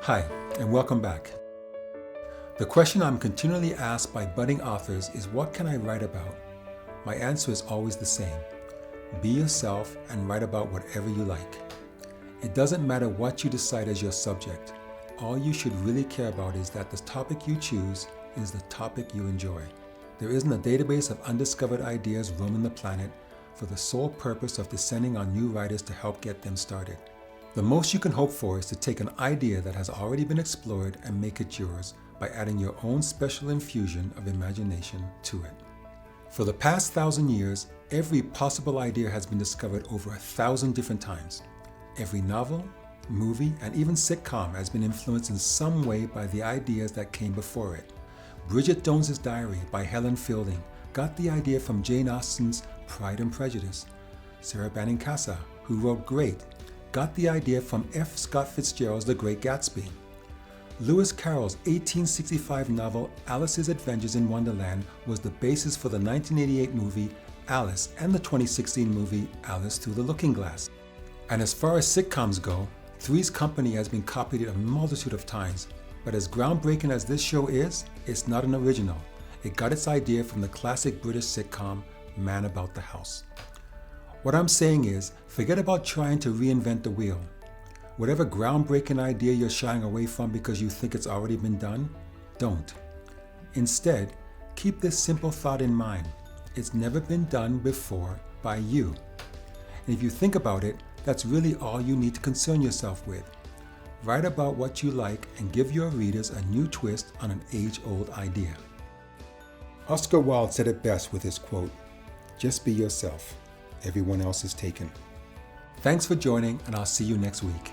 Hi, and welcome back. The question I'm continually asked by budding authors is, what can I write about? My answer is always the same. Be yourself and write about whatever you like. It doesn't matter what you decide as your subject. All you should really care about is that the topic you choose is the topic you enjoy. There isn't a database of undiscovered ideas roaming the planet for the sole purpose of descending on new writers to help get them started. The most you can hope for is to take an idea that has already been explored and make it yours by adding your own special infusion of imagination to it. For the past 1,000 years, every possible idea has been discovered over 1,000 different times. Every novel, movie, and even sitcom has been influenced in some way by the ideas that came before it. Bridget Jones's Diary by Helen Fielding got the idea from Jane Austen's Pride and Prejudice. Sarah Benincasa, who wrote Great, got the idea from F. Scott Fitzgerald's The Great Gatsby. Lewis Carroll's 1865 novel Alice's Adventures in Wonderland was the basis for the 1988 movie Alice and the 2016 movie Alice Through the Looking Glass. And as far as sitcoms go, Three's Company has been copied a multitude of times, but as groundbreaking as this show is, it's not an original. It got its idea from the classic British sitcom Man About the House. What I'm saying is, forget about trying to reinvent the wheel. Whatever groundbreaking idea you're shying away from because you think it's already been done, don't. Instead, keep this simple thought in mind. It's never been done before by you. And if you think about it, that's really all you need to concern yourself with. Write about what you like and give your readers a new twist on an age-old idea. Oscar Wilde said it best with his quote, "Just be yourself. Everyone else is taken." Thanks for joining, and I'll see you next week.